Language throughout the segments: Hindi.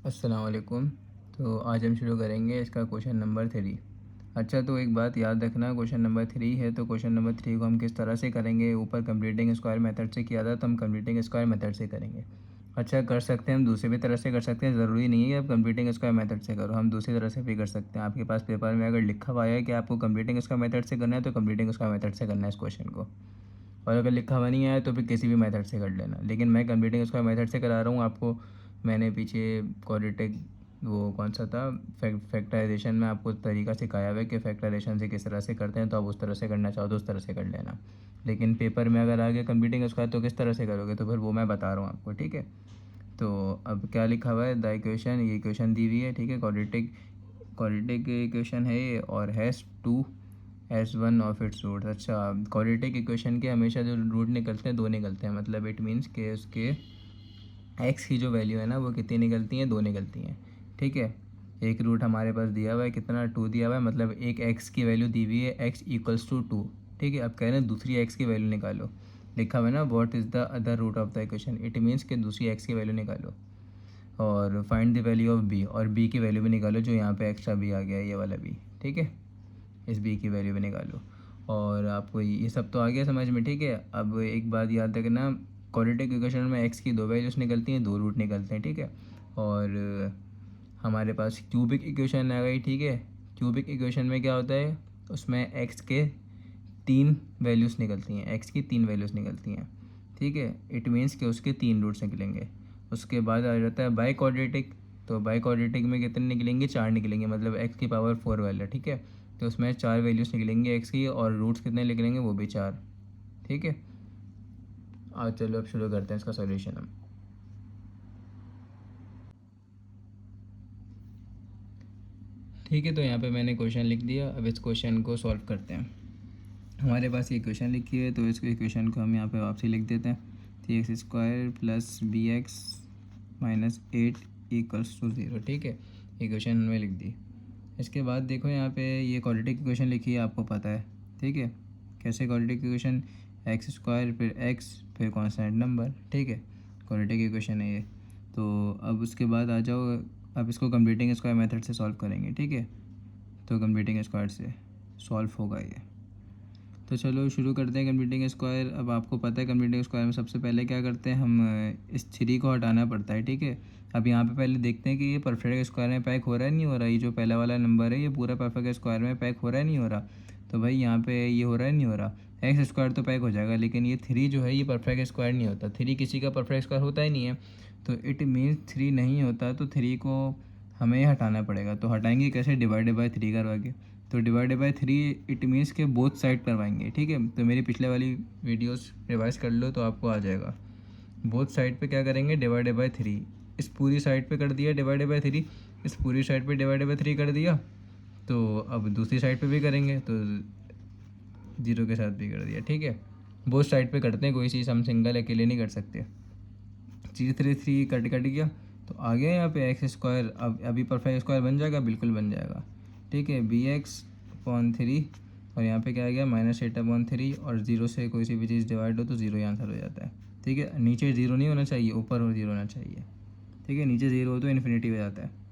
अस्सलाम वालेकुम। तो आज हम शुरू करेंगे इसका क्वेश्चन नंबर 3। अच्छा, तो एक बात याद रखना, क्वेश्चन नंबर 3 है तो क्वेश्चन नंबर 3 को हम किस तरह से करेंगे। ऊपर कंप्लीटिंग स्क्वायर मेथड से किया था तो हम कंप्लीटिंग स्क्वायर मेथड से करेंगे। अच्छा, कर सकते हैं हम दूसरी भी तरह से कर सकते हैं, ज़रूरी नहीं है कि आप कंप्लीटिंग स्क्वायर मेथड से करो, हम दूसरी तरह से भी कर सकते हैं। आपके पास पेपर में अगर लिखा हुआ है कि आपको कंप्लीटिंग स्क्वायर मेथड से करना है तो कंप्लीटिंग स्क्वायर मेथड से करना है इस क्वेश्चन को। और अगर लिखा हुआ नहीं आया तो फिर किसी भी मेथड से कर लेना, लेकिन मैं कंप्लीटिंग स्क्वायर मेथड से करा रहा हूँ आपको। मैंने पीछे क्वाड्रेटिक वो कौन सा था, फैक्टराइजेशन में आपको तरीका सिखाया हुआ है कि फैक्टराइजेशन से किस तरह से करते हैं, तो आप उस तरह से करना चाहो तो उस तरह से कर लेना। लेकिन पेपर में अगर आ गया कंप्लीटिंग स्क्वायर तो किस तरह से करोगे, तो फिर वो मैं बता रहा हूँ आपको, ठीक है। तो अब क्या लिखा हुआ है, द इक्वेशन, ये इक्वेशन दी हुई है, ठीक है। क्वाड्रेटिक क्वाड्रेटिक इक्वेशन है ये, और has two as one of its roots. अच्छा, क्वाड्रेटिक इक्वेशन के हमेशा जो रूट निकलते हैं दो निकलते हैं, मतलब इट मीन्स के उसके एक्स की जो वैल्यू है ना वो कितनी निकलती हैं, दो निकलती हैं, ठीक है। एक रूट हमारे पास दिया हुआ है, कितना, टू दिया हुआ है, मतलब एक एक्स की वैल्यू दी हुई है, एक्स इक्वल्स टू टू, ठीक है। अब कह रहे हैं दूसरी एक्स की वैल्यू निकालो, लिखा हुआ है ना what is the other root of the equation, it means कि दूसरी एक्स की वैल्यू निकालो। और find the value of b, और बी की वैल्यू भी निकालो, जो यहाँ पे एक्स्ट्रा बी आ गया है, ये वाला बी, ठीक है। इस बी की वैल्यू भी निकालो। और आपको ये सब तो आ गया समझ में, ठीक है। अब एक बात याद रखना, क्वाड्रेटिक इक्वेशन में एक्स की दो वैल्यूज निकलती हैं, दो रूट निकलते हैं, ठीक है। और हमारे पास क्यूबिक इक्वेशन आ गई, ठीक है। क्यूबिक इक्वेशन में क्या होता है, उसमें एक्स के तीन वैल्यूज़ निकलती हैं, एक्स की तीन वैल्यूज़ निकलती हैं, ठीक है। इट मीन्स कि उसके तीन रूट्स निकलेंगे। उसके बाद आ जाता है बाई क्वाड्रेटिक, तो बाई क्वाड्रेटिक में कितने निकलेंगे, चार निकलेंगे, मतलब एक्स की पावर फोर वाला, ठीक है। तो उसमें चार वैल्यूज़ निकलेंगे एक्स की, और रूट्स कितने निकलेंगे, वो भी चार, ठीक है। आज चलो अब शुरू करते हैं इसका सॉल्यूशन हम। ठीक है, तो यहाँ पे मैंने क्वेश्चन लिख दिया, अब इस क्वेश्चन को सॉल्व करते हैं। हमारे पास ये इक्वेशन लिखी है तो इस इक्वेशन को हम यहाँ पे वापसी लिख देते हैं। Three x square plus b x minus eight equals to zero, ठीक है। इक्वेशन हमने लिख दी। इसके बाद देखो यहाँ पे ये क्वाड्रेटिक इक्वेशन लिखी है, आपको पता है, ठीक है। कैसे क्वाड्रेटिक इक्वेशन, एक्स स्क्वायर फिर एक्स फिर कॉन्स्टेंट नंबर, ठीक है। क्वाड्रेटिक इक्वेशन है ये। तो अब उसके बाद आ जाओ, अब इसको कंप्लीटिंग स्क्वायर मेथड से सॉल्व करेंगे, ठीक है। तो कंप्लीटिंग स्क्वायर से सॉल्व होगा ये। तो चलो शुरू करते हैं कंप्लीटिंग स्क्वायर। अब आपको पता है कंप्लीटिंग स्क्वायर में सबसे पहले क्या करते हैं हम, इस थ्री को हटाना पड़ता है, ठीक है। अब यहाँ पे पहले देखते हैं कि ये परफेक्ट स्क्वायर में पैक हो रहा है नहीं हो रहा, ये जो पहला वाला नंबर है ये पूरा परफेक्ट स्क्वायर में पैक हो रहा है नहीं हो रहा। तो भाई यहाँ पे ये हो रहा है नहीं हो रहा, एक्स स्क्वायर तो पैक हो जाएगा, लेकिन ये थ्री जो है ये परफेक्ट स्क्वायर नहीं होता, थ्री किसी का परफेक्ट स्क्वायर होता ही नहीं है। तो इट मीन्स थ्री नहीं होता, तो थ्री को हमें हटाना पड़ेगा। तो हटाएंगे कैसे, डिवाइडेड बाई थ्री करवा के। तो divided by three it means के बोथ साइड करवाएंगे, ठीक है। तो मेरी पिछले वाली वीडियोस रिवाइज कर लो तो आपको आ जाएगा। बोथ साइड पे क्या करेंगे, डिवाइडेड बाई थ्री। इस पूरी साइड पे कर दिया डिवाइडेड बाई थ्री, इस पूरी साइड पे डिवाइडेड बाई थ्री कर दिया। तो अब दूसरी साइड पे भी करेंगे तो ज़ीरो के साथ भी कर दिया, ठीक है। बोथ साइड पे करते हैं, कोई चीज़ हम सिंगल अकेले नहीं कर सकते। Three three three cut cut गया, तो आ गया यहाँ पे एक्स स्क्वायर। अब अभी परफेक्ट स्क्वायर बन जाएगा, बिल्कुल बन जाएगा, ठीक है। बी एक्स अपॉन थ्री, और यहाँ पे क्या आ गया माइनस एट अपॉन थ्री, और जीरो से कोई सी भी चीज़ डिवाइड हो तो ज़ीरो ही आंसर हो जाता है, ठीक है। नीचे ज़ीरो नहीं होना चाहिए, ऊपर और ज़ीरो होना चाहिए, ठीक है। नीचे ज़ीरो हो तो इन्फिनिटी हो जाता है।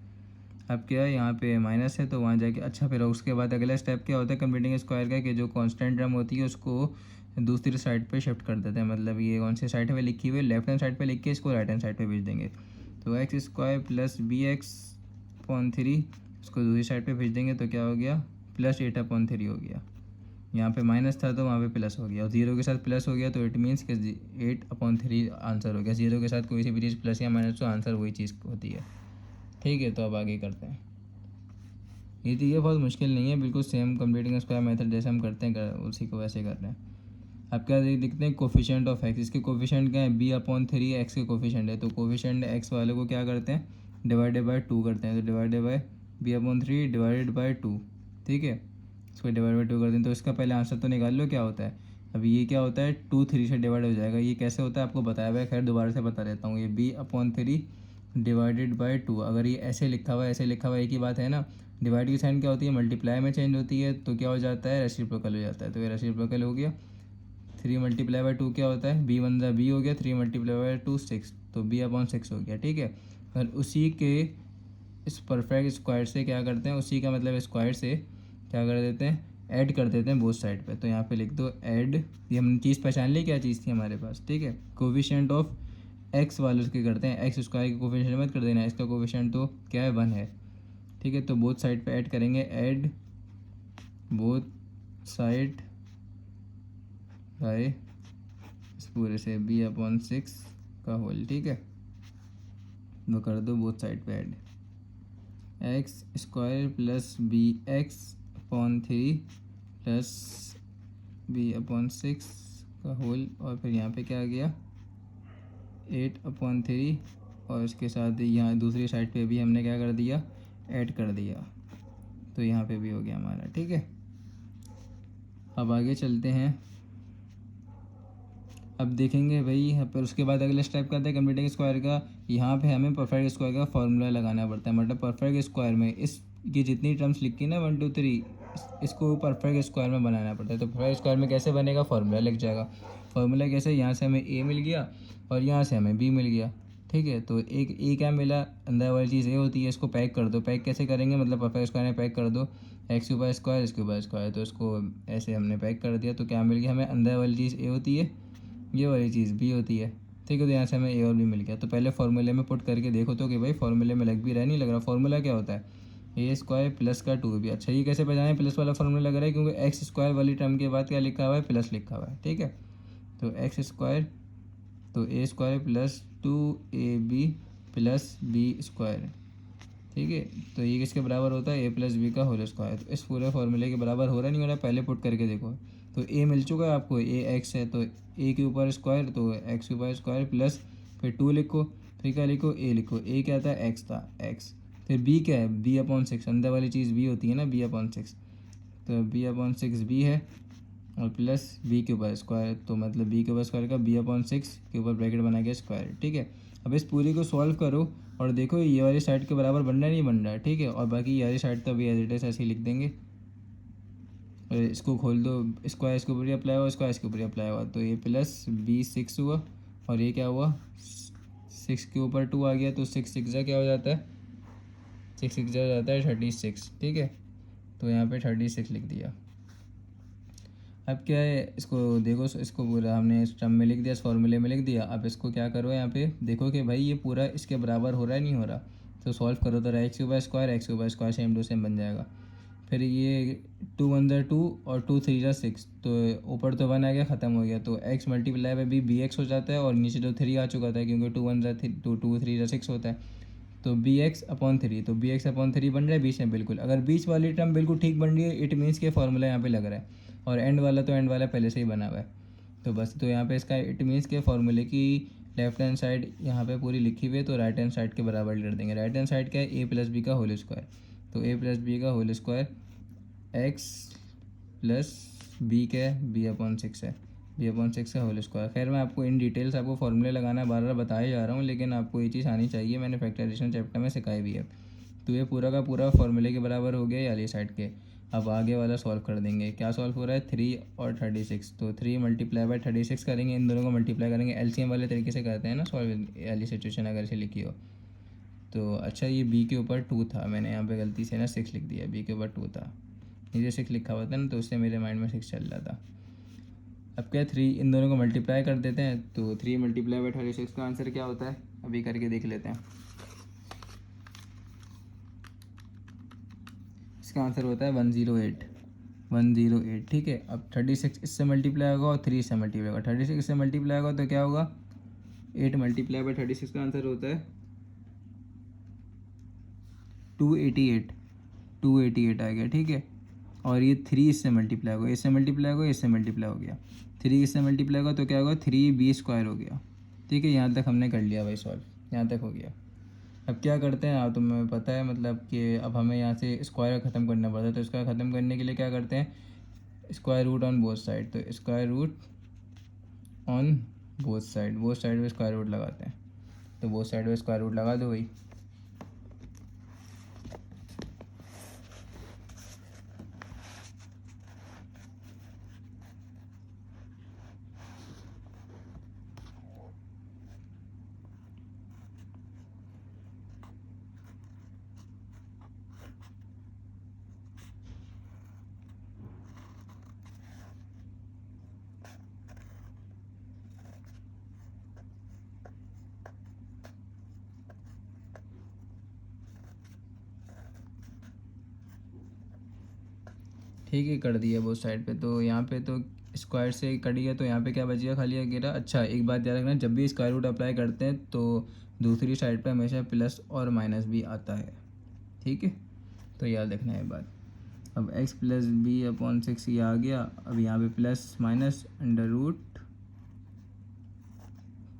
अब क्या है, यहाँ पे माइनस है तो वहाँ जाके, अच्छा फिर उसके बाद अगला स्टेप क्या होता है कंप्लीटिंग स्क्वायर का, कि जो कांस्टेंट टर्म होती है उसको दूसरी साइड पे शिफ्ट कर देते हैं, मतलब ये कौन सी साइड पे लिखी हुई है, लेफ्ट हैंड साइड पे लिख के इसको राइट हैंड साइड पे भेज देंगे। तो x square plus b x upon three, इसको दूसरी साइड पे भेज देंगे तो क्या हो गया, प्लस एट अपॉन थ्री हो गया। यहाँ पे माइनस था तो वहाँ पे प्लस हो गया, और जीरो के साथ प्लस हो गया, तो इट मीन्स कि एट अपॉन थ्री आंसर हो गया। जीरो के साथ कोई सी भी चीज़ प्लस या माइनस तो आंसर वही चीज़ होती है, ठीक है। तो अब आगे करते हैं। ये बहुत मुश्किल नहीं है, बिल्कुल सेम कंप्लीटिंग स्क्वायर मेथड जैसे हम करते हैं उसी को वैसे कर रहे हैं। अब क्या लिखते हैं, कोफिशिएंट ऑफ एक्स, इसके कोफिशिएंट क्या है, बी अपॉन थ्री एक्स के कोफिशिएंट है, तो कोफिशिएंट एक्स वाले को क्या करते हैं, डिवाइडेड बाय टू करते हैं। तो divided by b upon three divided by two, ठीक है। इसको डिवाइड बाय टू कर दें तो इसका पहले आंसर तो निकाल लो क्या होता है। अब ये क्या होता है, टू थ्री से डिवाइड हो जाएगा, ये कैसे होता है आपको बताया हुआ है, खैर दोबारा से बता देता हूँ। ये b upon three divided by two, अगर ये ऐसे लिखा हुआ है ऐसे लिखा हुआ है एक ही बात है ना। डिवाइड की साइन क्या होती है, मल्टीप्लाई में चेंज होती है, तो क्या हो जाता है, रेसिप्रोकल हो जाता है। तो ये रेसिप्रोकल हो गया। थ्री मल्टीप्लाई बाय टू क्या होता है, बी वन ज़ा बी हो गया, three multiply by two six, तो बी अपॉन सिक्स हो गया, ठीक है। और उसी के इस परफेक्ट स्क्वायर से क्या करते हैं, उसी का मतलब स्क्वायर से क्या कर देते हैं, ऐड कर देते हैं बोथ साइड पे। तो यहाँ पे लिख दो ऐड, ये हमने चीज़ पहचान ली क्या चीज़ थी हमारे पास, ठीक है। कोफिशिएंट ऑफ एक्स वाले उसके करते हैं, एक्स स्क्वायर की कोफिशिएंट मत कर देना, इसका कोफिशिएंट तो क्या है 1 है, ठीक है। तो बोथ साइड पे ऐड करेंगे, ऐड बोथ साइड बाय इस पूरे से b/6 का होल, ठीक है। वो कर दो बोथ साइड पे add, x square plus bx/3 plus b/6 का होल, और फिर यहाँ पे क्या आ गया 8/3, और इसके साथ यहाँ दूसरी साइड पे भी हमने क्या कर दिया, ऐड कर दिया। तो यहाँ पे भी हो गया हमारा, ठीक है। अब आगे चलते हैं, अब देखेंगे भाई यहाँ पर उसके बाद अगला स्टेप क्या आता है कंप्लीटिंग स्क्वायर का। यहाँ पे हमें परफेक्ट स्क्वायर का फॉर्मूला लगाना पड़ता है, मतलब परफेक्ट स्क्वायर में इस की जितनी टर्म्स लिखी ना 1 2 3 इसको परफेक्ट स्क्वायर में बनाना पड़ता है। तो परफेक्ट स्क्वायर में कैसे बनेगा, फार्मूला लिख जाएगा। फार्मूला कैसे, यहाँ से हमें ए मिल गया और यहाँ से हमें बी मिल गया, ठीक है। तो एक ए क्या मिला, अंदर वाली चीज़ ए होती है, इसको पैक कर दो। पैक कैसे करेंगे, मतलब परफेक्ट स्क्वायर में पैक कर दो, x³ इसके ऊपर स्क्वायर, तो इसको ऐसे हमने पैक कर दिया। तो क्या मिल गया हमें, अंदर वाली चीज़ ए होती है, ये वाली चीज़ बी होती है, ठीक है। तो यहाँ से हमें ए और बी मिल गया। तो पहले फार्मूले में पुट करके देखो तो कि भाई फार्मूले में लग भी रहा है, नहीं लग रहा। फार्मूला क्या होता है, a² प्लस का 2b। अच्छा ये कैसे पहचाने प्लस वाला फार्मूला लग रहा है, क्योंकि x² वाली टर्म के बाद क्या लिखा हुआ है, प्लस लिखा हुआ है, ठीक है। तो x², तो a² plus 2ab plus b², ठीक है। तो ये किसके बराबर होता है, a प्लस बी का होल स्क्वायर। तो इस पूरे फार्मूले के बराबर हो रहा नहीं हो रहा, पहले पुट करके देखो। तो a मिल चुका है आपको, a x है, तो a के ऊपर स्क्वायर, तो x के ऊपर स्क्वायर प्लस फिर 2 लिखो, फिर क्या लिखो, a लिखो। a क्या था, x था, x। फिर b क्या है, b/6, अंदर वाली चीज़ b होती है ना, b/6। तो b/6 b है, और प्लस बी के ऊपर स्क्वायर, तो मतलब बी के ऊपर स्क्वायर का b/6 के ऊपर ब्रैकेट बना के स्क्वायर, ठीक है। अब इस पूरी को सॉल्व करो और देखो ये वाली साइड के बराबर बन रहा है, नहीं बन रहा है, ठीक है। और बाकी ये वाली साइड तो अभी एज इट इज ऐसे ही लिख देंगे, और इसको खोल दो, स्क्वायर इसके ऊपर ही अप्लाई हुआ, स्क्वायर इसके ऊपर ही अप्लाई हुआ। तो ये प्लस b6 हुआ, और ये क्या हुआ, 6 के ऊपर 2 आ गया, तो 6 क्या हो जाता है, 6 हो जाता है 36, ठीक है। तो यहाँ पे 36 लिख दिया। अब क्या है, इसको देखो, इसको पूरा हमने इस टर्म में लिख दिया, इस फॉर्मूले में लिख दिया। अब इसको क्या करो, यहाँ पे देखो कि भाई ये पूरा इसके बराबर हो रहा है, नहीं हो रहा। तो सॉल्व करो तो x के ऊपर स्क्वायर सेम टू सेम बन जाएगा। फिर ये 2 1 2 और 2 3 6, तो ऊपर तो 1 आ गया, ख़त्म हो गया। तो x multiply by b x हो जाता है, और नीचे तो 3 आ चुका था, क्योंकि 2 1 2 3 6 होता है। तो bx/3, तो bx/3 बन रहा है बीच में, बिल्कुल। अगर बीच वाली टर्म बिल्कुल ठीक बन रही है, इट मीन्स के फार्मूला यहाँ पे लग रहा है। और एंड वाला तो एंड वाला पहले से ही बना हुआ है। तो बस, तो यहाँ पे इसका इट मीन्स के फार्मूले की लेफ्ट हैंड साइड यहाँ पे पूरी लिखी हुई है, तो राइट हैंड साइड के बराबर कर देंगे। राइट हैंड साइड क्या है, a प्लस बी का होल स्क्वायर। तो a प्लस बी का whole square, x plus b क्या है, b/6 है, b/6 का होल स्क्वायर। खैर मैं आपको इन डिटेल्स आपको फॉर्मूले लगाना बार बार बताया जा रहा हूँ, लेकिन आपको ये चीज़ आनी चाहिए, मैंने फैक्टराइजेशन चैप्टर में सिखाई भी है। तो ये पूरा का पूरा फॉर्मूले के बराबर हो गया वाली साइड के। अब आगे वाला सॉल्व कर देंगे। क्या सॉल्व हो रहा है, 3 और 36। तो 3 मल्टीप्लाई बाई 36 करेंगे, इन दोनों को मल्टीप्लाई करेंगे, एलसीएम वाले तरीके से करते हैं ना सॉल्व वाली सिचुएशन अगर से लिखी हो तो। अच्छा ये बी के ऊपर 2 था, मैंने यहाँ पे गलती से ना 6 लिख दिया, बी के ऊपर 2 था, नीचे 6 लिखा हुआ था ना, तो उससे मेरे माइंड में 6 चल रहा था। अब क्या 3 इन दोनों को मल्टीप्लाई कर देते हैं, तो 3 मल्टीप्लाई बाई 36 का आंसर क्या होता है, अभी करके देख लेते हैं। इसका आंसर होता है 108, 108, ठीक है। अब 36 इससे मल्टीप्लाई होगा और 3 इससे मल्टीप्लाई होगा, 36 इससे मल्टीप्लाई होगा तो क्या होगा, 8 मल्टीप्लाई बाई 36 का आंसर होता है 288, 288 आ गया, ठीक है। और ये 3 इससे मल्टीप्लाई होगा, इससे मल्टीप्लाई होगा, इससे मल्टीप्लाई हो गया, 3 इससे मल्टीप्लाई होगा तो क्या होगा, 3b² हो गया, ठीक है। यहाँ तक हमने कर लिया भाई सॉल्व, यहाँ तक हो गया। अब क्या करते हैं, आप तुम्हें पता है मतलब कि अब हमें यहाँ से स्क्वायर ख़त्म करना पड़ता है। तो स्क्वायर ख़त्म करने के लिए क्या करते हैं, square root on both side. तो square root on both side में स्क्वायर रूट लगाते हैं। तो बोथ साइड में स्क्वायर रूट लगा दो भाई। ठीक है, कर दिया बोथ साइड पे। तो यहाँ पे तो स्क्वायर से कट गया, तो यहाँ पे क्या बच गया, खाली अकेला। अच्छा, एक बात याद रखना, जब भी स्क्वायर रूट अप्लाई करते हैं तो दूसरी साइड पे हमेशा प्लस और माइनस भी आता है। ठीक है, तो याद रखना है बात। अब x प्लस बी अपॉन 6 ये आ गया। अब यहाँ पे plus minus under root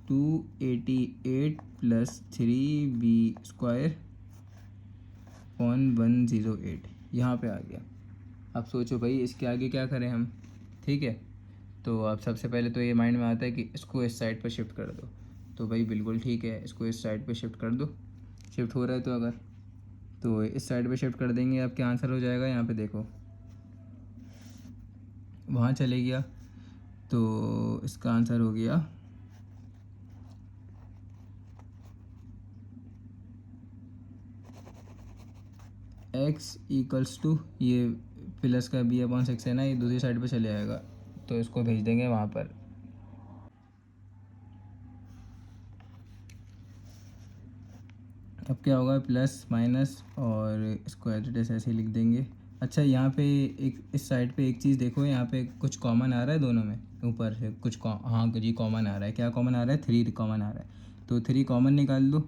288 plus 3b² upon 108 यहाँ पे आ गया। अब सोचो भाई इसके आगे क्या करें हम। ठीक है, तो अब सबसे पहले तो ये माइंड में आता है कि इसको इस साइड पर शिफ्ट कर दो। तो भाई बिल्कुल ठीक है, इसको इस साइड पे शिफ्ट कर दो। शिफ्ट हो रहा है तो अगर तो इस साइड पे शिफ्ट कर देंगे। अब क्या आंसर हो जाएगा, यहाँ पे देखो वहाँ चले गया, तो इसका आंसर हो गया x इक्वल्स टू ये प्लस का b/6 है ना, ये दूसरी साइड पे चले आएगा, तो इसको भेज देंगे वहाँ पर। अब क्या होगा, प्लस माइनस और इसको एज इट इज ऐसे ही लिख देंगे। अच्छा, यहाँ पे एक इस साइड पे एक चीज़ देखो, यहाँ पे कुछ कॉमन आ रहा है दोनों में, ऊपर से कुछ हाँ जी कॉमन आ रहा है। क्या कॉमन आ रहा है, 3 कॉमन आ रहा है। तो 3 कॉमन निकाल दो,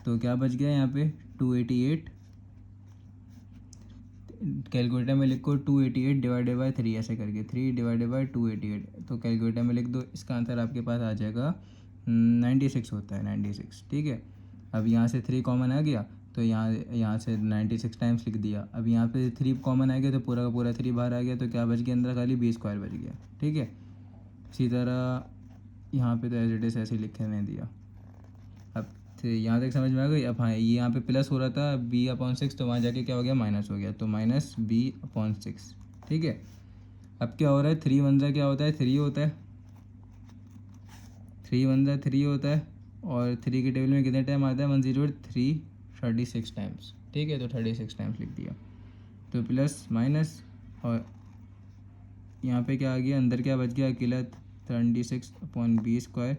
तो क्या बच गया यहाँ पे 288। कैलकुलेटर में लिखो 288 डिवाइडेड बाई 3 ऐसे करके, 3 डिवाइडेड बाई 288। तो कैलकुलेटर में लिख दो, इसका आंसर आपके पास आ जाएगा 96 होता है, 96। ठीक है, अब यहाँ से 3 कॉमन आ गया, तो यहाँ से 96 टाइम्स लिख दिया। अब यहाँ पे 3 कॉमन आ गया, तो पूरा का पूरा 3 बाहर आ गया, तो क्या बच गया अंदर, खाली b² बच गया। ठीक है, इसी तरह यहाँ पे तो एज इट इज ऐसे लिखे मैंने दिया। अब यहाँ तक समझ में आ गई। अब हाँ, ये यहाँ पे प्लस हो रहा था b/6, तो वहाँ जाके क्या हो गया, माइनस हो गया, तो माइनस b/6। ठीक है, अब क्या हो रहा है, 3 1 जा क्या होता है, 3 होता है, 3 1 जा 3 होता है, और 3 के टेबल में कितने टाइम आता है, 103 36 टाइम्स। ठीक है, तो 36 टाइम्स लिख दिया। तो प्लस माइनस और यहाँ पे क्या आ गया, अंदर क्या बच गया, अकेला 36/b²,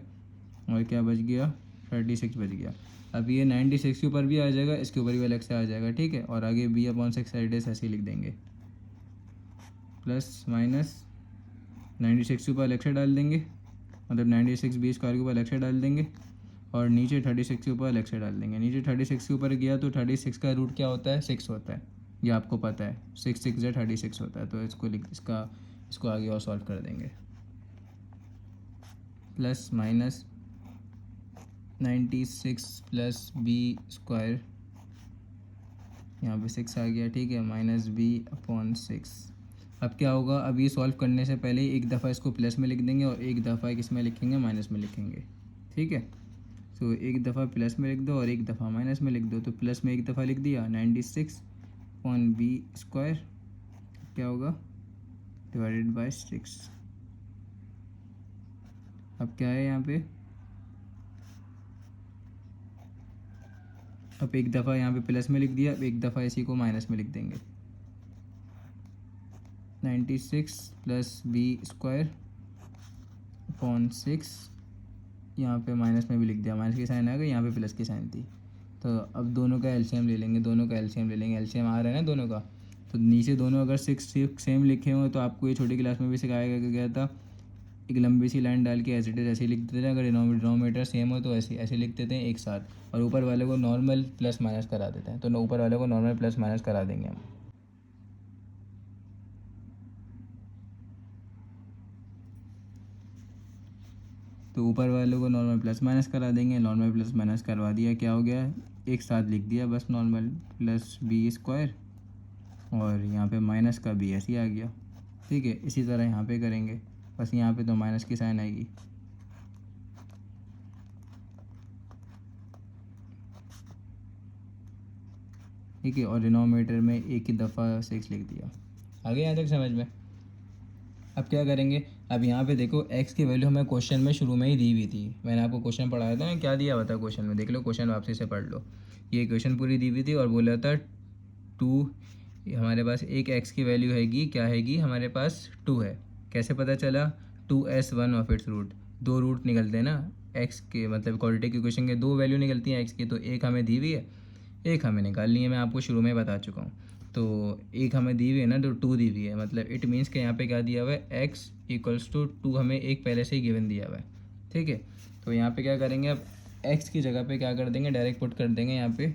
और क्या बच गया, 36 बच गया। अब ये 96 के ऊपर भी आ जाएगा, इसके ऊपर भी अलग से आ जाएगा। ठीक है, और आगे b/6 साइड ऐसे लिख देंगे, प्लस माइनस 96 के ऊपर अलग से डाल देंगे, मतलब 96 b² के ऊपर अलग से डाल देंगे, और नीचे 36 के ऊपर अलग से डाल देंगे। नीचे 36 के ऊपर गया तो 36 का रूट क्या होता है, 6 होता है, ये आपको पता है, 6 6 या 36 होता है। तो इसको आगे और सॉल्व कर देंगे, प्लस माइनस 96 प्लस b², यहाँ पे 6 आ गया। ठीक है, माइनस b/6। अब क्या होगा, अब ये सॉल्व करने से पहले एक दफ़ा इसको प्लस में लिख देंगे और एक दफ़ा किस में लिखेंगे, माइनस में लिखेंगे। ठीक है, तो एक दफ़ा प्लस में लिख दो और एक दफ़ा माइनस में लिख दो। तो प्लस में एक दफ़ा लिख दिया 96/b², क्या होगा, डिवाइडेड बाय 6। अब क्या है यहाँ पे, अब एक दफ़ा यहाँ पे प्लस में लिख दिया, अब एक दफ़ा इसी को माइनस में लिख देंगे, 96 प्लस b²/6। यहाँ पे माइनस में भी लिख दिया, माइनस की साइन आ गई, यहाँ पे प्लस की साइन थी। तो अब दोनों का एलसीएम ले लेंगे, एलसीएम आ रहा है ना दोनों का। तो नीचे दोनों अगर 6 सेम लिखे हुए तो आपको ये छोटी क्लास में भी सिखाया गया था, एक लंबी सी लाइन डाल के एज इट इज ऐसे लिख देते थे। अगर डिनोमिनेटर सेम हो तो ऐसे लिख देते हैं एक साथ, और ऊपर वाले को नॉर्मल प्लस माइनस करा देते हैं। तो ऊपर वाले को नॉर्मल प्लस माइनस करा देंगे हम। तो ऊपर वालों को नॉर्मल प्लस माइनस करा देंगे, नॉर्मल प्लस माइनस करवा दिया, क्या हो गया, एक साथ लिख दिया बस, नॉर्मल प्लस b², और यहाँ पे माइनस का b ऐसे ही आ गया। ठीक है, इसी तरह यहाँ पे करेंगे, बस यहाँ पे तो माइनस की साइन आएगी। ठीक है, और डिनोमिनेटर में एक ही दफ़ा 6 लिख दिया। आगे यहाँ तक समझ में। अब क्या करेंगे, अब यहाँ पे देखो x की वैल्यू हमें क्वेश्चन में शुरू में ही दी हुई थी। मैंने आपको क्वेश्चन पढ़ाया था ना, क्या दिया हुआ था क्वेश्चन में, देख लो क्वेश्चन वापसी से पढ़ लो। ये क्वेश्चन पूरी दी हुई थी और बोला था 2, हमारे पास एक x की वैल्यू हैगी, क्या हैगी हमारे पास 2 है। कैसे पता चला, 2s1 of its root, 2 root निकलते हैं ना x के, मतलब क्वाड्रेटिक इक्वेशन के 2 वैल्यू निकलती हैं x की। तो एक हमें दी हुई है, एक हमें निकालनी है, मैं आपको शुरू में बता चुका हूँ। तो एक हमें दी हुई है ना, तो 2 दी हुई है, मतलब इट मीन्स कि यहाँ पे क्या दिया हुआ है, x इक्वल्स टू 2 हमें एक पहले से ही गिवन दिया हुआ है, ठीक है। तो यहाँ पे क्या करेंगे, अब x की जगह पे क्या कर देंगे, डायरेक्ट पुट कर देंगे, यहाँ पे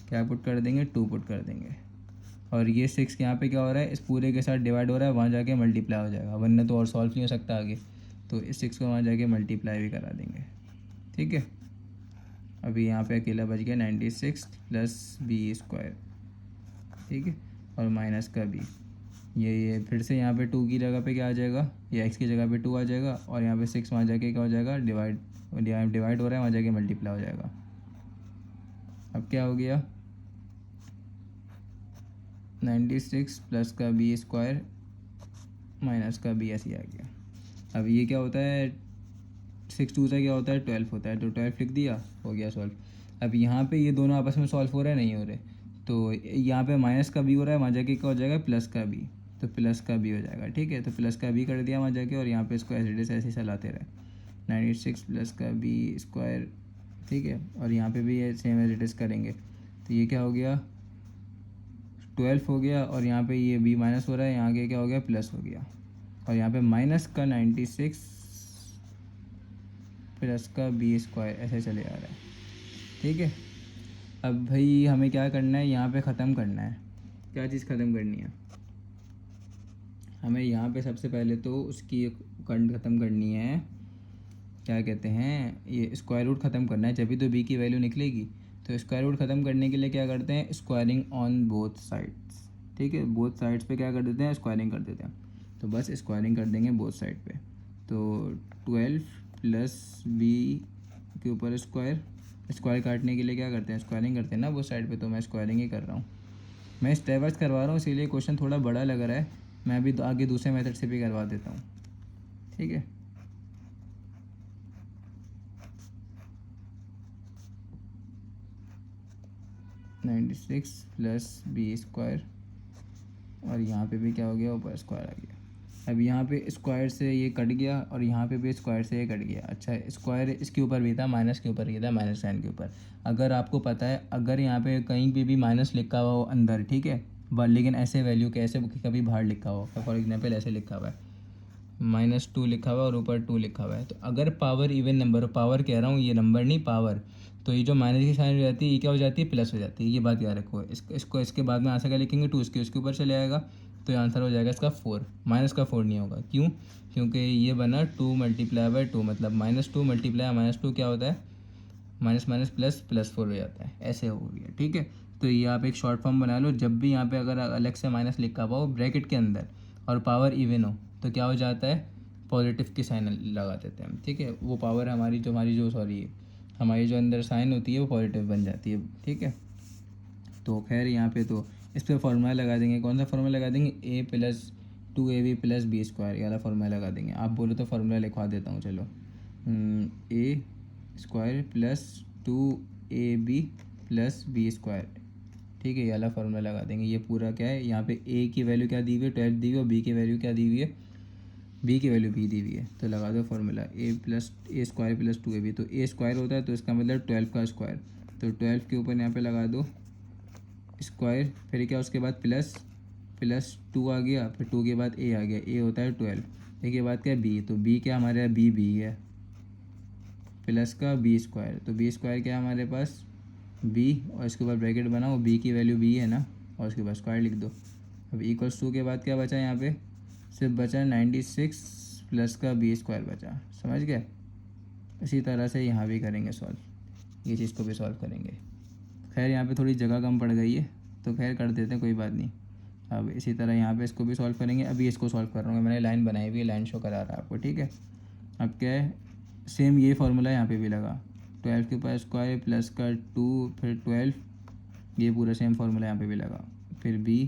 क्या पुट कर देंगे, 2 पुट कर देंगे। और ये 6 यहाँ पे क्या हो रहा है, इस पूरे के साथ डिवाइड हो रहा है, वहाँ जाके मल्टीप्लाई हो जाएगा, वरना तो और सॉल्व नहीं हो सकता आगे। तो इस 6 को वहाँ जाके मल्टीप्लाई भी करा देंगे, ठीक है। अभी यहाँ पे अकेला बच गया 96 प्लस बी स्क्वायर, ठीक है, और माइनस का बी। ये फिर से यहाँ पे 2 की जगह पे क्या आ जाएगा, ये x की जगह पे 2 आ जाएगा, और यहाँ पे 6 वहाँ जाके क्या हो जाएगा, डिवाइड हो रहा है, वहाँ जाके मल्टीप्लाई हो जाएगा। अब क्या हो गया, 96 प्लस का बी स्क्वायर माइनस का बी, ऐसे ही आ गया। अब ये क्या होता है, 6 2 से क्या होता है, 12 होता है, तो 12 लिख दिया, हो गया सॉल्व। अब यहाँ पे ये दोनों आपस में सॉल्व हो रहे हैं, नहीं हो रहे, तो यहाँ पे माइनस का बी हो रहा है, वहाँ जाके क्या हो जाएगा, प्लस का बी, तो प्लस का बी हो जाएगा, ठीक है। तो प्लस का बी कर दिया वहाँ जाके, और यहाँ पे इसको ऐसे चलाते रहे, 96 प्लस का बी स्क्वायर, ठीक है। और यहाँ पे भी सेम एज इट इज़ करेंगे, तो ये क्या हो गया, 12 हो गया, और यहाँ पे ये बी माइनस हो रहा है, यहाँ के क्या हो गया, प्लस हो गया, और यहाँ पे माइनस का 96 प्लस का बी स्क्वायर ऐसे चले आ रहा है, ठीक है। अब भाई हमें क्या करना है, यहाँ पे ख़त्म करना है। क्या चीज़ ख़त्म करनी है, हमें यहाँ पे सबसे पहले तो उसकी करंट ख़त्म करनी है, क्या कहते हैं, ये स्क्वायर रूट ख़त्म करना है, जब भी तो बी की वैल्यू निकलेगी। तो स्क्वायर रूट ख़त्म करने के लिए क्या करते हैं, स्क्वायरिंग ऑन बोथ साइड्स, ठीक है। बोथ साइड्स पे क्या कर देते हैं, स्क्वायरिंग कर देते हैं, तो बस स्क्वायरिंग कर देंगे बोथ साइड पे। तो 12 प्लस बी के ऊपर स्क्वायर काटने के लिए क्या करते हैं, स्क्वायरिंग करते हैं ना बोथ साइड पे, तो मैं स्क्वायरिंग ही कर रहा हूँ। मैं स्टेप वाइज करवा रहा हूँ, इसीलिए क्वेश्चन थोड़ा बड़ा लग रहा है, मैं अभी आगे दूसरे मेथड से भी करवा देता हूँ, ठीक है। Ninety six plus b square, और यहाँ पे भी क्या हो गया, ऊपर स्क्वायर आ गया। अब यहाँ पे स्क्वायर से ये कट गया, और यहाँ पे भी स्क्वायर से ये कट गया। अच्छा, स्क्वायर इसके ऊपर भी था, माइनस के ऊपर भी था, माइनस साइन के ऊपर। अगर आपको पता है, अगर यहाँ पे कहीं पे भी माइनस लिखा हुआ हो अंदर, ठीक है, लेकिन ऐसे वैल्यू के ऐसे कभी बाहर लिखा हुआ, फॉर एग्जाम्पल ऐसे लिखा हुआ है, -2 लिखा हुआ है और ऊपर 2 लिखा हुआ है, तो अगर पावर इवन नंबर हो, पावर कह रहा हूँ, ये नंबर नहीं पावर, तो ये जो माइनस की साइन हो जाती है, ये क्या हो जाती है, प्लस हो जाती है। ये बात याद रखो, इसको इसके बाद में आंसर क्या लिखेंगे, 2 उसके ऊपर चले आएगा, तो ये आंसर हो जाएगा इसका 4, माइनस का 4 नहीं होगा, क्यों, क्योंकि ये बना 2 मल्टीप्लाई बाई 2, मतलब -2 मल्टीप्लाई -2 क्या होता है, माइनस माइनस प्लस प्लस 4 हो जाता है, ऐसे हो गया, ठीक है। तो ये आप एक शॉर्ट फॉर्म बना लो, जब भी यहाँ पे अगर अलग से माइनस लिखा हुआ हो ब्रैकेट के अंदर और पावर इवन हो, तो क्या हो जाता है, पॉजिटिव की साइन लगा देते हैं हम, ठीक है। वो पावर हमारी जो अंदर साइन होती है वो पॉजिटिव बन जाती है, ठीक है। तो खैर यहाँ पे तो इस पर फॉर्मूला लगा देंगे, कौन सा फॉर्मूला लगा देंगे, a plus 2ab plus b square, वाला फॉर्मूला लगा देंगे। आप बोलो तो फॉर्मूला लिखवा देता हूँ, चलो, a square plus 2ab plus b square, ठीक है, ये वाला फॉर्मूला लगा देंगे। ये पूरा क्या है, यहाँ पे a की वैल्यू क्या दी हुई है, 12 दी हुई है, और b की वैल्यू क्या दी हुई है, b की वैल्यू b दी हुई है, तो लगा दो formula a square plus 2ab, तो a स्क्वायर होता है तो इसका मतलब 12 का स्क्वायर, तो 12 के ऊपर यहाँ पे लगा दो स्क्वायर, फिर क्या उसके बाद प्लस 2 आ गया, फिर 2 के बाद a आ गया, a होता है 12, a के बाद क्या है b, तो b क्या हमारे यहाँ b है, प्लस का बी स्क्वायर, तो बी स्क्वायर क्या है हमारे पास b, और इसके बाद ब्रैकेट बनाओ, b की वैल्यू b है ना, और उसके बाद स्क्वायर लिख दो। अब इक्वल्स 2 के बाद क्या बचा यहाँ पे, सिर्फ बचा 96 प्लस का बी स्क्वायर बचा, समझ गए। इसी तरह से यहाँ भी करेंगे सॉल्व, ये चीज़ को भी सॉल्व करेंगे। खैर यहाँ पे थोड़ी जगह कम पड़ गई है, तो खैर कर देते हैं, कोई बात नहीं। अब इसी तरह यहाँ पे इसको भी सॉल्व करेंगे, अभी इसको सॉल्व कर रहा हूँ, मैंने लाइन बनाई हुई है, लाइन शो करा रहा है आपको, ठीक है। अब क्या है, सेम ये फार्मूला यहाँ पे भी लगा, 12 के ऊपर स्क्वायर प्लस का 2 फिर 12, ये पूरा सेम फार्मूला यहाँ पे भी लगा, फिर b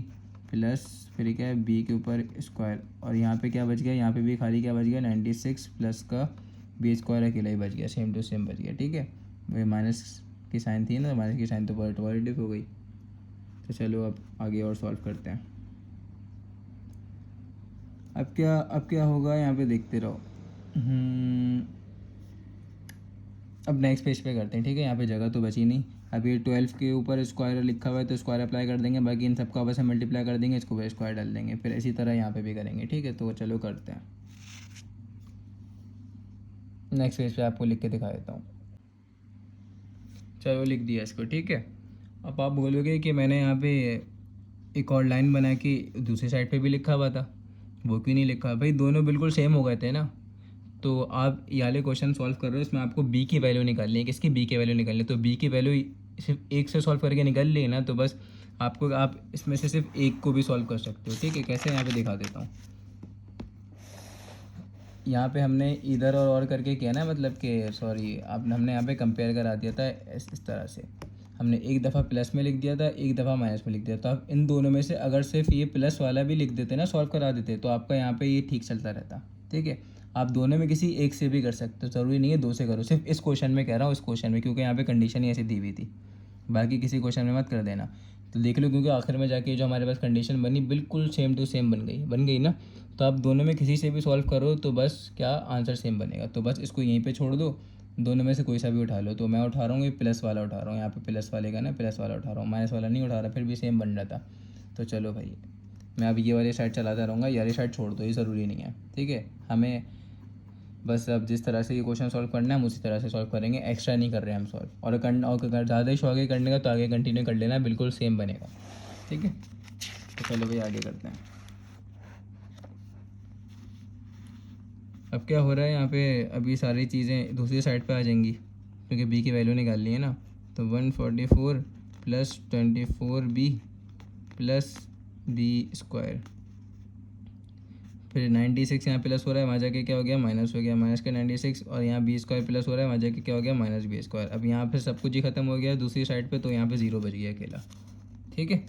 प्लस फिर क्या है b के ऊपर स्क्वायर, और यहाँ पे क्या बच गया, यहाँ पे भी खाली क्या बच गया, 96 प्लस का बी स्क्वायर अकेला ही बच गया, सेम टू सेम बच गया, ठीक है। वही माइनस की साइन थी ना, माइनस की साइन तो पॉजिटिव हो गई। तो चलो अब आगे और सॉल्व करते हैं। अब क्या होगा यहाँ पे, देखते रहो। अब नेक्स्ट पेज पे करते हैं, ठीक है। यहाँ पे जगह तो बची नहीं। अब ये 12 के ऊपर स्क्वायर लिखा हुआ है तो स्क्वायर अप्लाई कर देंगे, बाकी इन सबको आपस में मल्टीप्लाई कर देंगे, इसको भी स्क्वायर डाल देंगे, फिर इसी तरह यहाँ पे भी करेंगे, ठीक है। तो चलो करते हैं। नेक्स्ट पेज पे आपको लिख के दिखा देता हूँ। चलो लिख दिया इसको, ठीक है। अब आप बोलोगे कि मैंने यहाँ पे एक और लाइन बना के दूसरी साइड पे भी लिखा हुआ था, वो क्यों नहीं लिखा? भाई दोनों बिल्कुल सेम हो गए थे ना। तो आप ये वाले क्वेश्चन सॉल्व कर रहे हो, इसमें आपको बी की वैल्यू निकालनी है। किसकी? बी की वैल्यू निकालनी है। तो बी की वैल्यू सिर्फ एक से सॉल्व करके निकाल ली ना, तो बस आपको, आप इसमें से सिर्फ एक को भी सॉल्व कर सकते हो, ठीक है। कैसे? यहाँ पे दिखा देता हूँ। यहाँ पे हमने इधर और करके किया ना, मतलब कि सॉरी, आप हमने यहाँ पे कंपेयर करा दिया था इस तरह से। हमने एक दफ़ा प्लस में लिख दिया था, एक दफ़ा माइनस में लिख दिया था। आप इन दोनों में से अगर सिर्फ ये प्लस वाला भी लिख देते ना, सॉल्व करा देते, तो आपका यहाँ पे ये ठीक चलता रहता, ठीक है। आप दोनों में किसी एक से भी कर सकते हो, ज़रूरी नहीं है दो से करो। सिर्फ इस क्वेश्चन में कह रहा हूँ, इस क्वेश्चन में, क्योंकि यहाँ पे कंडीशन ही ऐसी दी हुई थी। बाकी किसी क्वेश्चन में मत कर देना। तो देख लो, क्योंकि आखिर में जाके जो हमारे पास कंडीशन बनी बिल्कुल सेम टू सेम बन गई ना। तो आप दोनों में किसी से भी सॉल्व करो तो बस क्या आंसर सेम बनेगा। तो बस इसको यहीं पे छोड़ दो, दोनों में से कोई सा भी उठा लो। तो मैं उठा रहा हूँ ये प्लस वाला उठा रहा हूँ, यहाँ पे प्लस वाले का ना प्लस वाला उठा रहा हूँ, माइनस वाला नहीं उठा रहा, फिर भी सेम बन रहा था। तो चलो भाई, मैं अब ये वाली साइड चलाता रहूँगा, ये वाली साइड छोड़ दो, ये ज़रूरी नहीं है, ठीक है। हमें बस अब जिस तरह से ये क्वेश्चन सॉल्व करना है हम उसी तरह से सॉल्व करेंगे, एक्स्ट्रा नहीं कर रहे हैं हम सॉल्व। और अगर ज़्यादा ही शौक है करने का तो आगे कंटिन्यू कर लेना, बिल्कुल सेम बनेगा, ठीक है। तो चलो भाई आगे करते हैं। अब क्या हो रहा है यहाँ पे, अभी सारी चीज़ें दूसरी साइड पे आ जाएंगी क्योंकि बी की वैल्यू निकालनी है ना। तो 144 plus 24b plus b square, फिर 96 यहाँ प्लस हो रहा है, वहाँ जाके क्या हो गया? माइनस हो गया, माइनस का 96, और यहाँ बी स्क्वायर प्लस हो रहा है, वहाँ जाके क्या हो गया? Minus b square. अब यहाँ पे सब कुछ ही खत्म हो गया दूसरी साइड पे, तो यहाँ पे ज़ीरो बच गया अकेला, ठीक है।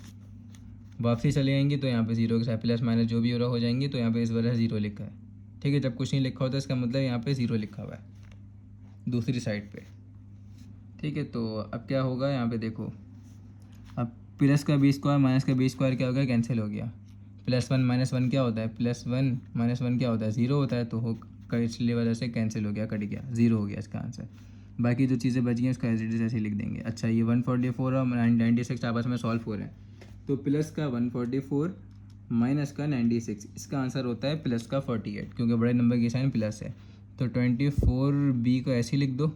वापसी चले आएंगी तो यहाँ पे जीरो के साथ प्लस माइनस जो भी हो रहा हो जाएंगी, तो यहाँ पे इस वजह से ज़ीरो लिखा है, ठीक है। जब कुछ नहीं लिखा होता इसका मतलब यहाँ पे ज़ीरो लिखा हुआ है दूसरी साइड पे, ठीक है। तो अब क्या होगा यहाँ पे देखो, अब प्लस का बी स्क्वायर माइनस का बी स्क्वायर क्या हो गया? कैंसिल हो गया। प्लस वन माइनस वन क्या होता है? प्लस वन माइनस वन क्या होता है? ज़ीरो होता है। तो हो इसलिए वजह से कैंसिल हो गया, कट गया, ज़ीरो हो गया इसका आंसर। बाकी जो चीज़ें बच गई उसका एज इट इज़ ऐसे लिख देंगे। अच्छा, ये 144 और 96 आपस में सॉल्व हो रहे हैं, तो प्लस का 144 माइनस का 96, इसका आंसर होता है प्लस का 48, क्योंकि बड़े नंबर की साइन प्लस है। तो 24b को ऐसे ही लिख दो,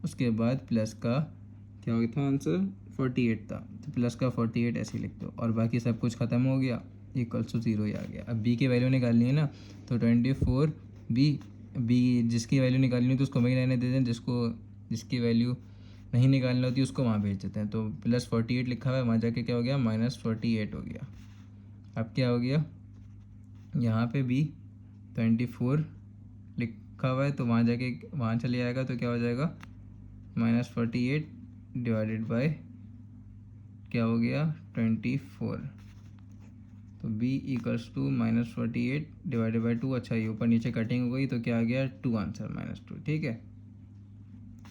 उसके बाद प्लस का क्या हो गया था आंसर? 48 था, तो प्लस का 48 ऐसे ही लिख दो, और बाकी सब कुछ ख़त्म हो गया, इक्वल टू ज़ीरो ही आ गया। अब बी की वैल्यू निकालनी है ना, तो 24b जिसकी वैल्यू निकालनी है तो उसको वहीं रहने देते हैं, जिसकी वैल्यू नहीं निकालनी होती उसको वहाँ भेज देते हैं। तो प्लस 48 लिखा हुआ है, वहाँ जाके क्या हो गया? माइनस 48 हो गया। अब क्या हो गया? यहाँ पे भी 24 लिखा हुआ है, तो वहाँ जाके वहाँ चले आएगा, तो क्या हो जाएगा? -48 डिवाइडेड बाय क्या हो गया? 24। तो b equals to -48 divided by 2। अच्छा, ये ऊपर नीचे कटिंग हो गई तो क्या आ गया? 2 आंसर, -2, ठीक है।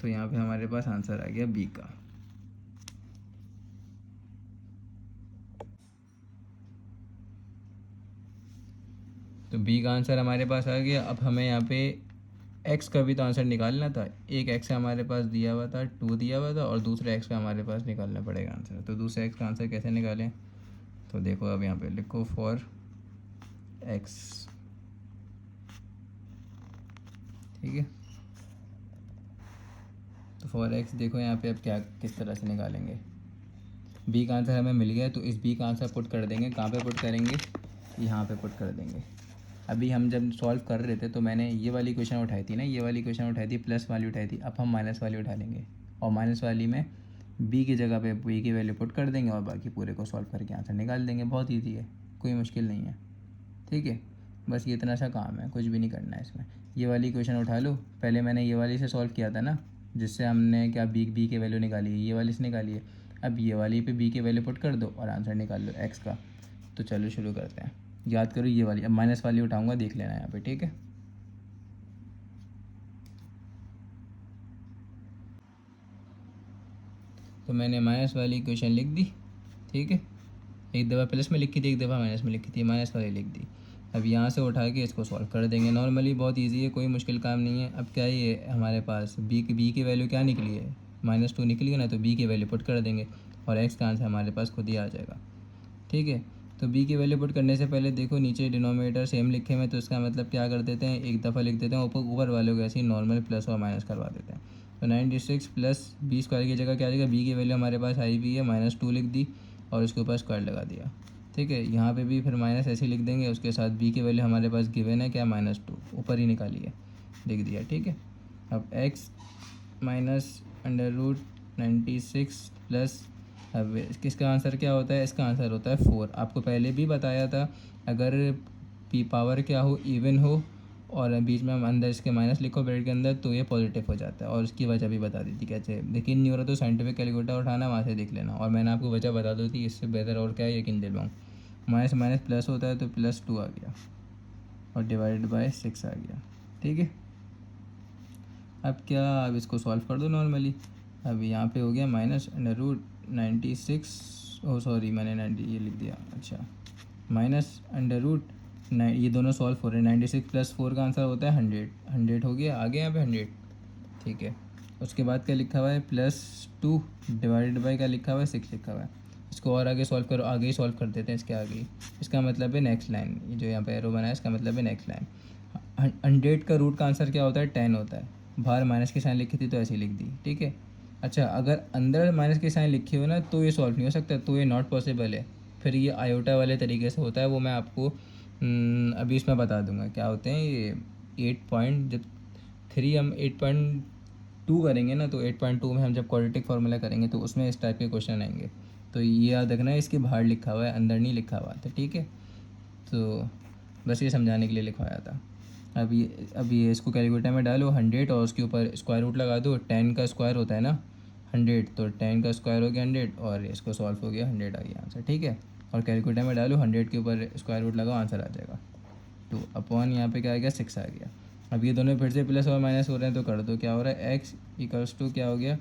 तो यहाँ पे हमारे पास आंसर आ गया b का। तो b का आंसर हमारे पास आ गया। अब हमें यहाँ पे x का भी तो आंसर निकालना था। एक x हमारे पास दिया हुआ था, 2 दिया हुआ था, और दूसरे x का हमारे पास निकालना पड़ेगा आंसर। तो दूसरे x का आंसर कैसे निकालें? तो देखो, अब यहाँ पे लिखो फॉर x, ठीक है। तो फॉर x देखो यहाँ पे अब क्या किस तरह से निकालेंगे। b का आंसर हमें मिल गया, तो इस b का आंसर पुट कर देंगे। कहाँ पे पुट करेंगे? यहाँ पे पुट कर देंगे। अभी हम जब सॉल्व कर रहे थे तो मैंने ये वाली क्वेश्चन उठाई थी ना, ये वाली क्वेश्चन उठाई थी, प्लस वाली उठाई थी। अब हम माइनस वाली उठा लेंगे, और माइनस वाली में b की जगह पे b की वैल्यू पुट कर देंगे, और बाकी पूरे को सॉल्व करके आंसर निकाल देंगे। बहुत ईजी है, कोई मुश्किल नहीं है, ठीक है। बस ये इतना सा काम है, कुछ भी नहीं करना है इसमें। ये वाली क्वेश्चन उठा लो, पहले मैंने ये वाली से सॉल्व किया था ना, जिससे हमने क्या बी की वैल्यू निकाली है, ये वाली से निकाली है। अब ये वाली पे बी की वैल्यू पुट कर दो और आंसर निकाल लो एक्स का। तो चलो शुरू करते हैं। याद करो ये वाली, अब माइनस वाली उठाऊंगा, देख लेना यहाँ पे, ठीक है। तो मैंने माइनस वाली क्वेश्चन लिख दी, ठीक है। एक दफ़ा प्लस में लिखी थी, एक दफ़ा माइनस में लिखी थी, माइनस वाली लिख दी। अब यहाँ से उठा के इसको सॉल्व कर देंगे। नॉर्मली बहुत इजी है, कोई मुश्किल काम नहीं है। अब क्या ये हमारे पास बी की वैल्यू क्या निकली है, -2 निकली है ना, तो बी की वैल्यू पुट कर देंगे और एक्स का आंसर हमारे पास खुद ही आ जाएगा। ठीक है, तो बी की वैल्यू पुट करने से पहले देखो नीचे डिनोमिनेटर सेम लिखे हुए हैं, तो इसका मतलब क्या कर देते हैं, एक दफ़ा लिख देते हैं, ऊपर वाले को ऐसे ही नॉर्मल प्लस और माइनस करवा देते हैं। तो 96 प्लस बी स्क्वायर की जगह क्या आ जाएगा, बी की वैल्यू हमारे पास आई हुई है -2 लिख दी और उसके ऊपर स्क्वायर लगा दिया। ठीक है, यहाँ पे भी फिर माइनस ऐसे लिख देंगे, उसके साथ बी की वैल्यू हमारे पास गिवन है क्या, -2 ऊपर ही निकाली है, लिख दिया। ठीक है, अब एक्स माइनस √96 प्लस, अब किसका आंसर क्या होता है, इसका आंसर होता है 4। आपको पहले भी बताया था, अगर पी पावर क्या हो, इवन हो और बीच में हम अंदर इसके माइनस लिखो ब्रेड के अंदर, तो ये पॉजिटिव हो जाता है। और उसकी वजह भी बता दी थी कैसे, यकीन नहीं हो रहा तो साइंटिफिक कैलकुलेटर उठाना, वहाँ से देख लेना, और मैंने आपको वजह बता दी थी, इससे बेहतर और क्या है, यकीन दिलवाऊँ। माइनस माइनस प्लस होता है तो +2 आ गया और डिवाइडेड बाय 6 आ गया। ठीक है, अब क्या, अब इसको सॉल्व कर दो नॉर्मली। अब यहाँ पे हो गया -√96, ओ सॉरी मैंने 90 ये लिख दिया, अच्छा -√9, ये दोनों सॉल्व हो रहे हैं। 96 + 4 का आंसर होता है 100 हो गया, आगे यहाँ पे 100। ठीक है, उसके बाद क्या लिखा हुआ है, +2 डिवाइडेड बाय क्या लिखा हुआ है, 6 लिखा हुआ है। इसको और आगे सॉल्व करो, आगे ही सॉल्व कर देते हैं इसके आगे ही। इसका मतलब है नेक्स्ट लाइन, ये जो यहाँ पे एरो बना है इसका मतलब है नेक्स्ट लाइन। 100 का रूट का आंसर क्या होता है, 10 होता है। बाहर माइनस की साइन लिखी थी तो ऐसे ही लिख दी। ठीक है, अच्छा अगर अंदर माइनस की साइन लिखी हो ना तो ये सॉल्व नहीं हो सकता, तो ये नॉट पॉसिबल है। फिर ये आयोटा वाले तरीके से होता है, वो मैं आपको अभी इसमें बता दूंगा क्या होते हैं ये। 8 पॉइंट जब 3 हम 8.2 करेंगे ना, तो 8.2 में हम जब क्वाड्रेटिक फार्मूला करेंगे तो उसमें इस टाइप के क्वेश्चन आएंगे। तो ये याद रखना है, इसके बाहर लिखा हुआ है, अंदर नहीं लिखा हुआ था। ठीक है, तो बस ये समझाने के लिए लिखवाया था। अब ये इसको कैलकुलेटर में डालो 100 और उसके ऊपर स्क्वायर रूट लगा दो। 10 का स्क्वायर होता है ना 100, तो 10 का स्क्वायर हो गया 100 और इसको सॉल्व हो गया 100 आ गया आंसर। ठीक है, और कैलकुलेटर में डालो 100 के ऊपर स्क्वायर रूट लगाओ, आंसर आ जाएगा 2 अपॉन यहाँ पे क्या आ गया 6 आ गया। अब ये दोनों फिर से प्लस और माइनस हो रहे हैं, तो कर दो, क्या हो रहा है, x = क्या हो गया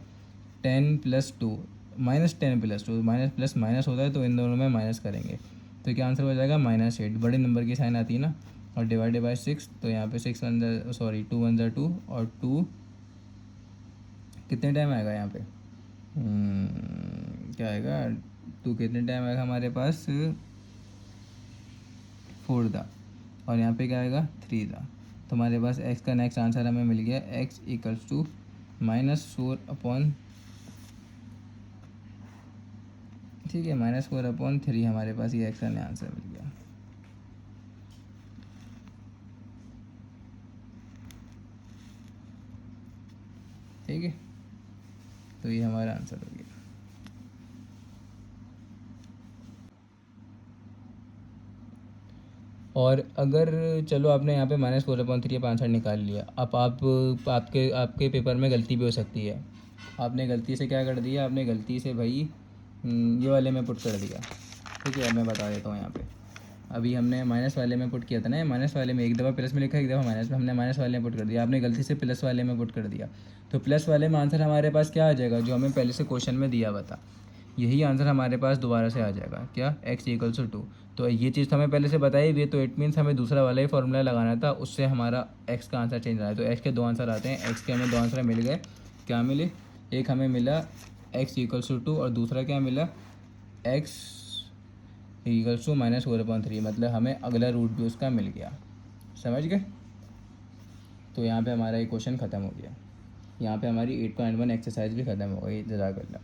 10 + 2 -10 + 2, माइनस प्लस माइनस होता है तो इन दोनों में माइनस करेंगे, तो क्या आंसर हो जाएगा -8। बड़े नंबर की साइन आती है ना, और डिवाइडेड बाय 6, तो यहाँ पे 6 1 सॉरी 2 1 2 और 2 कितने टाइम आएगा यहाँ पे, क्या आएगा 2 कितने टाइम आएगा हमारे पास 4 था, और यहाँ पे क्या आएगा 3 था। तो हमारे पास x का नेक्स्ट आंसर हमें मिल गया, x = -4/, ठीक है, -4/3 हमारे पास ये x का नया आंसर मिल गया। ठीक है, तो ये हमारा आंसर हो गया। और अगर चलो आपने यहाँ पे -4/3 आंसर निकाल लिया, अब आपके पेपर में गलती भी हो सकती है। आपने गलती से क्या कर दिया, आपने गलती से भाई ये वाले में पुट कर दिया। ठीक है, अब मैं बता देता हूँ यहाँ पे। अभी हमने माइनस वाले में पुट किया था ना, माइनस वाले में एक दफ़ा प्लस में लिखा, एक दफ़ा माइनस में, हमने माइनस वाले में पुट कर दिया, आपने गलती से प्लस वाले में पुट कर दिया। तो प्लस वाले में आंसर हमारे पास क्या आ जाएगा, जो हमें पहले से क्वेश्चन में दिया हुआ था, यही आंसर हमारे पास दोबारा से आ जाएगा, क्या x = 2। तो ये चीज़ तो हमें पहले से बताई हुई है, तो इट मीन्स हमें दूसरा वाला ही फॉर्मूला लगाना था, उससे हमारा x का आंसर चेंज रहा है। तो x के 2 आंसर आते हैं, x के हमें 2 आंसर मिल गए। क्या मिले, एक हमें मिला x = 2 और दूसरा क्या मिला, x = -4/3, मतलब हमें अगला रूट भी उसका मिल गया। समझ गए, तो यहाँ पे हमारा ये क्वेश्चन ख़त्म हो गया। यहाँ पे हमारी 8.1 एक्सरसाइज भी ख़त्म हो गई। जज़ाकल्लाह।